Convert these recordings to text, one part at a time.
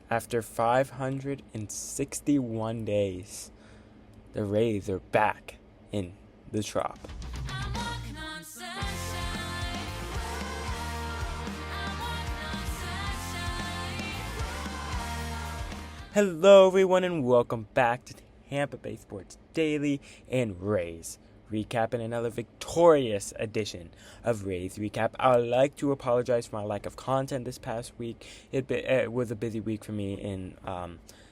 After 561 days, the Rays are back in the Trop. Hello everyone and welcome back to Tampa Bay Sports Daily and Rays Recap, and another victorious edition of Rays Recap. I would like to apologize for my lack of content this past week. It was a busy week for me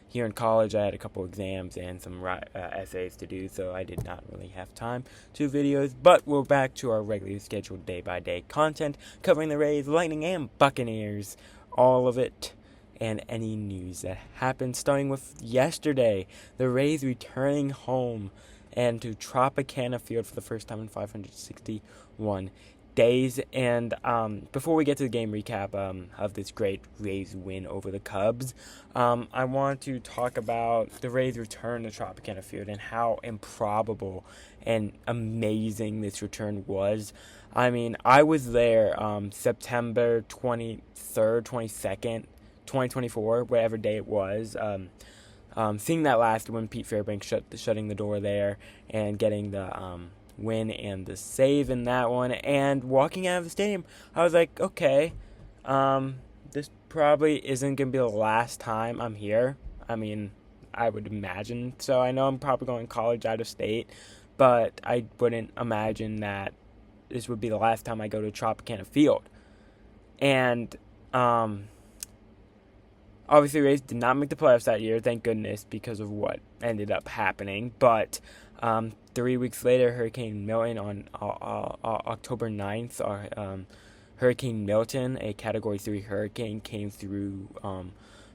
here in college. I had a couple exams and some essays to do, so I did not really have time to do videos. But we're back to our regularly scheduled day-by-day content, covering the Rays, Lightning, and Buccaneers. All of it. And any news that happened, starting with yesterday, the Rays returning home and to Tropicana Field for the first time in 561 days. And before we get to the game recap of this great Rays win over the Cubs, I want to talk about the Rays return to Tropicana Field and how improbable and amazing this return was. I mean, I was there September 23rd, 22nd, 2024, whatever day it was, seeing that last when Pete Fairbanks shutting the door there and getting the win and the save in that one, and walking out of the stadium, I was like, okay, this probably isn't going to be the last time I'm here. I mean, I would imagine so. I know I'm probably going to college out of state, but I wouldn't imagine that this would be the last time I go to Tropicana Field. And obviously, Rays did not make the playoffs that year, thank goodness, because of what ended up happening. But 3 weeks later, Hurricane Milton on October 9th, Hurricane Milton, a Category 3 hurricane, came through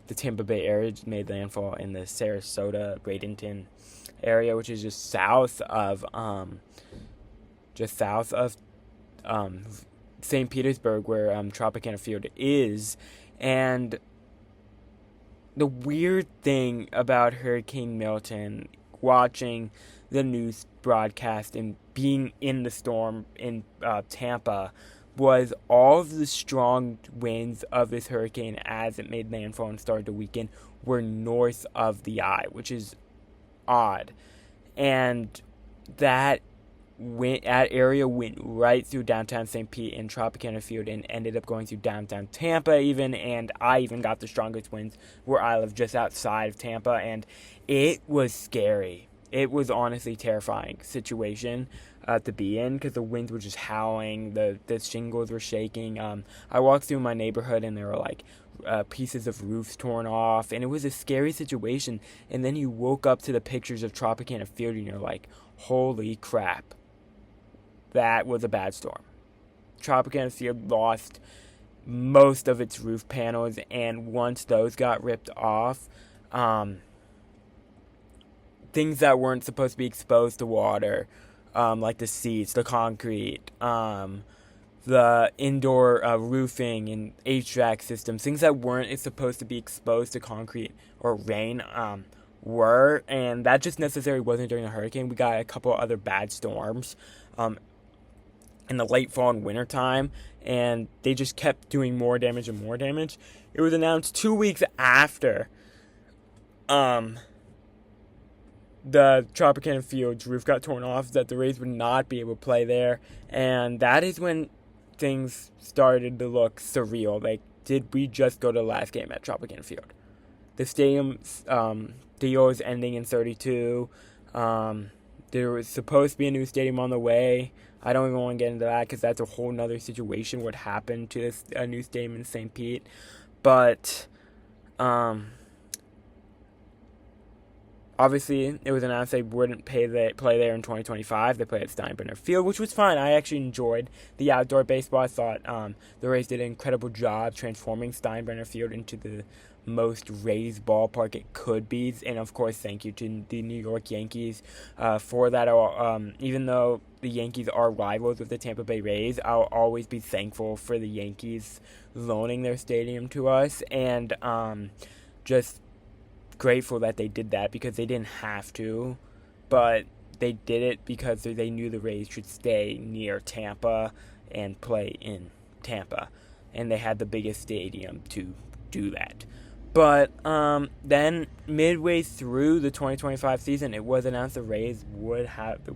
the Tampa Bay area, made landfall in the Sarasota, Bradenton area, which is just south of St. Petersburg, where Tropicana Field is. And the weird thing about Hurricane Milton, watching the news broadcast and being in the storm in Tampa, was all of the strong winds of this hurricane as it made landfall and started to weaken were north of the eye, which is odd. And that area went right through downtown St. Pete and Tropicana Field and ended up going through downtown Tampa even, and I even got the strongest winds where I live, just outside of Tampa, and it was scary. It was honestly a terrifying situation to be in because the winds were just howling, the shingles were shaking. I walked through my neighborhood and there were like pieces of roofs torn off, and it was a scary situation. And then you woke up to the pictures of Tropicana Field and you're like, holy crap. That was a bad storm. Tropicana Field lost most of its roof panels, and once those got ripped off, things that weren't supposed to be exposed to water, like the seats, the concrete, the indoor roofing and HVAC systems, things that weren't supposed to be exposed to concrete or rain, were, and that just necessarily wasn't during the hurricane. We got a couple other bad storms in the late fall and winter time, and they just kept doing more damage and more damage. It was announced 2 weeks after the Tropicana Field's roof got torn off that the Rays would not be able to play there, and that is when things started to look surreal. Like, did we just go to the last game at Tropicana Field? The stadium's deal is ending in 32. There was supposed to be a new stadium on the way. I don't even want to get into that because that's a whole nother situation, what happened to a new stadium in St. Pete. But obviously, it was announced they wouldn't play there in 2025. They played at Steinbrenner Field, which was fine. I actually enjoyed the outdoor baseball. I thought the Rays did an incredible job transforming Steinbrenner Field into the most Rays ballpark it could be. And, of course, thank you to the New York Yankees for that. Even though the Yankees are rivals with the Tampa Bay Rays, I'll always be thankful for the Yankees loaning their stadium to us, and just grateful that they did that because they didn't have to, but they did it because they knew the Rays should stay near Tampa and play in Tampa, and they had the biggest stadium to do that. But then midway through the 2025 season, it was announced the Rays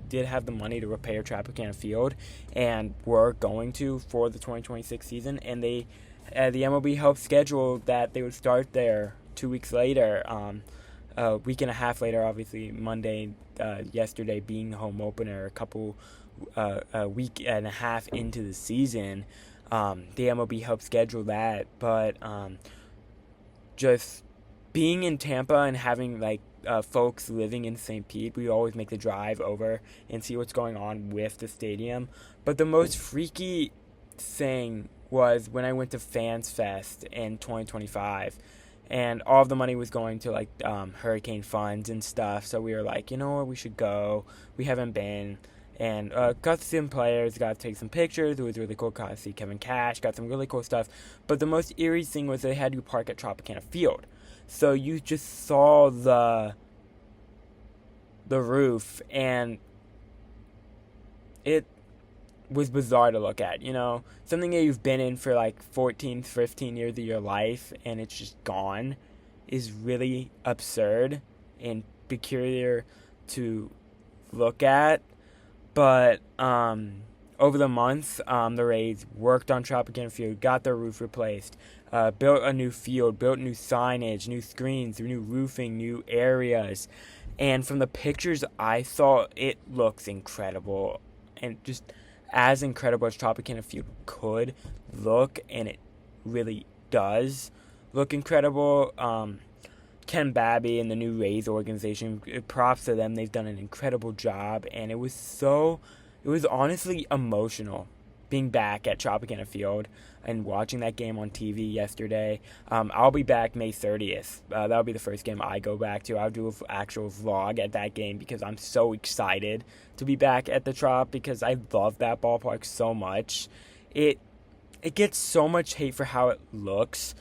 did have the money to repair Tropicana Field, and were going to for the 2026 season. And the MLB helped schedule that they would start there 2 weeks later, a week and a half later, obviously Monday, yesterday being the home opener, a week and a half into the season. The MLB helped schedule that, but just being in Tampa and having folks living in St. Pete, we always make the drive over and see what's going on with the stadium. But the most freaky thing was when I went to Fans Fest in 2025, and all of the money was going to hurricane funds and stuff. So we were like, you know what, we should go. We haven't been. And got to see some players, got to take some pictures. It was really cool. Got to see Kevin Cash, got some really cool stuff. But the most eerie thing was they had you park at Tropicana Field. So you just saw the roof, and it was bizarre to look at. Something that you've been in for 14, 15 years of your life, and it's just gone, is really absurd and peculiar to look at. But over the months, the Rays worked on Tropicana Field, got their roof replaced, built a new field, built new signage, new screens, new roofing, new areas. And from the pictures I saw, it looks incredible. And just as incredible as Tropicana Field could look, and it really does look incredible. Ken Babby and the new Rays organization, props to them. They've done an incredible job, and it was honestly emotional being back at Tropicana Field and watching that game on TV yesterday. I'll be back May 30th. That'll be the first game I go back to. I'll do an actual vlog at that game because I'm so excited to be back at the Trop, because I love that ballpark so much. It gets so much hate for how it looks,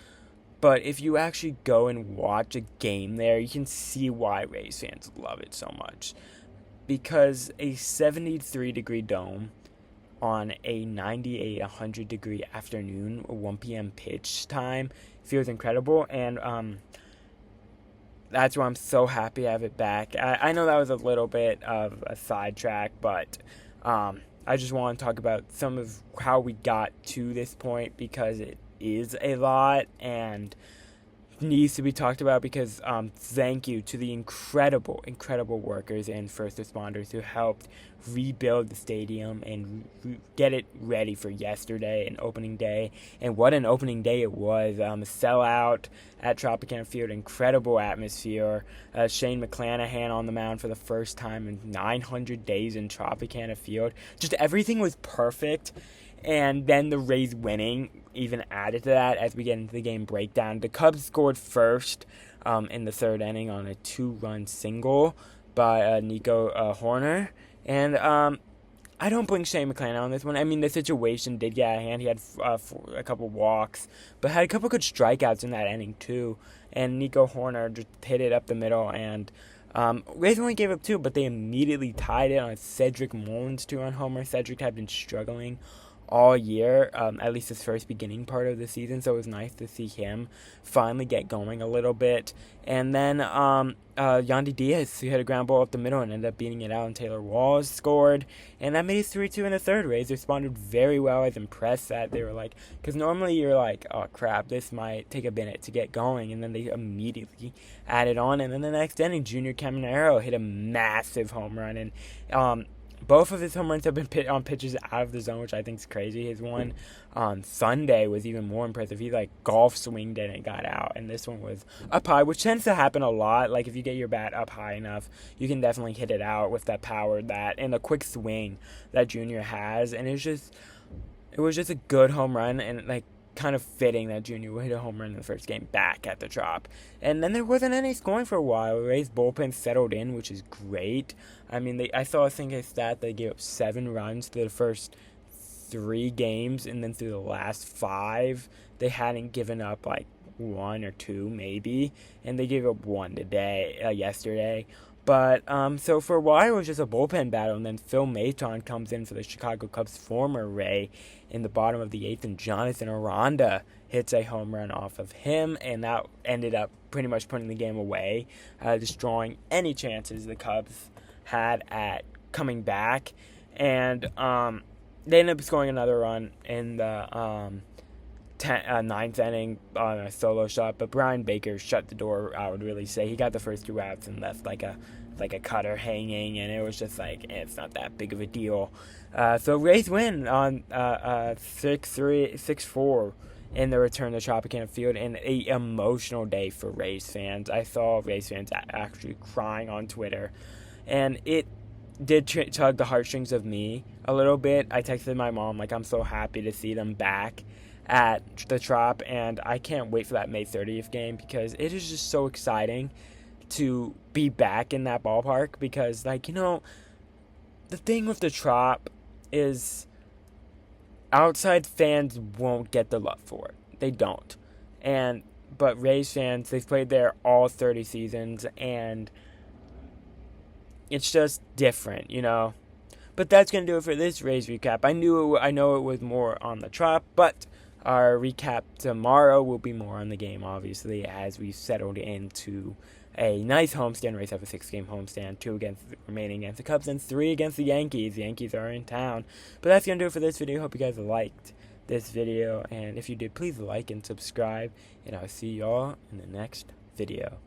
but if you actually go and watch a game there, you can see why Rays fans love it so much. Because a 73-degree dome on a 98, 100-degree afternoon, 1 p.m. pitch time, feels incredible. And that's why I'm so happy to have it back. I know that was a little bit of a sidetrack, but I just want to talk about some of how we got to this point, because it is a lot and needs to be talked about. Because thank you to the incredible workers and first responders who helped rebuild the stadium and get it ready for yesterday and opening day. And what an opening day it was. A sellout at Tropicana Field, incredible atmosphere. Shane McClanahan on the mound for the first time in 900 days in Tropicana Field. Just everything was perfect. And then the Rays winning even added to that as we get into the game breakdown. The Cubs scored first in the third inning on a 2-run single by Nico Horner. And I don't blame Shane McClanahan on this one. I mean, the situation did get out of hand. He had a couple walks, but had a couple good strikeouts in that inning too. And Nico Horner just hit it up the middle, and Rays only gave up 2, but they immediately tied it on a Cedric Mullins 2-run homer. Cedric had been struggling all year, at least his first beginning part of the season, so it was nice to see him finally get going a little bit. And then Yandy Diaz, who hit a ground ball up the middle and ended up beating it out, and Taylor Walls scored, and that made it 3-2 in the third. Rays responded very well. I was impressed that they were because normally you're like, oh crap, this might take a minute to get going, and then they immediately added on. And then the next inning, Junior Caminero hit a massive home run, and both of his home runs have been hit on pitches out of the zone, which I think is crazy. His one on Sunday was even more impressive. He golf swinged and it got out, and this one was up high, which tends to happen a lot. If you get your bat up high enough, you can definitely hit it out with that power and the quick swing that Junior has. And it was just a good home run, and kind of fitting that Junior would hit a home run in the first game back at the Trop. And then there wasn't any scoring for a while. Ray's bullpen settled in, which is great. I mean, I saw a stat they gave up 7 runs through the first 3 games, and then through the last 5, they hadn't given up 1 or 2 maybe, and they gave up 1 yesterday. But so for a while it was just a bullpen battle, and then Phil Maton comes in for the Chicago Cubs, former Ray, in the bottom of the 8th, and Jonathan Aranda hits a home run off of him, and that ended up pretty much putting the game away, destroying any chances the Cubs had at coming back. And they ended up scoring another run in the ninth inning on a solo shot, but Brian Baker shut the door. I would really say he got the first 2 outs and left like a cutter hanging, and it was just like, it's not that big of a deal. So Rays win on 6-4 in the return to Tropicana Field, and an emotional day for Rays fans. I saw Rays fans actually crying on Twitter, and it did tug the heartstrings of me a little bit. I texted my mom, like, I'm so happy to see them back at the Trop, and I can't wait for that May 30th game, because it is just so exciting to be back in that ballpark. Because, like, you know, the thing with the Trop is outside fans won't get the love for it. They don't. But Rays fans, they've played there all 30 seasons, and it's just different, you know. But that's going to do it for this Rays recap. I know it was more on the Trop, but our recap tomorrow will be more on the game, obviously, as we've settled into a nice homestand. Rays have a 6-game homestand, 2 remaining against the Cubs and 3 against the Yankees. The Yankees are in town. But that's going to do it for this video. Hope you guys liked this video, and if you did, please like and subscribe, and I'll see y'all in the next video.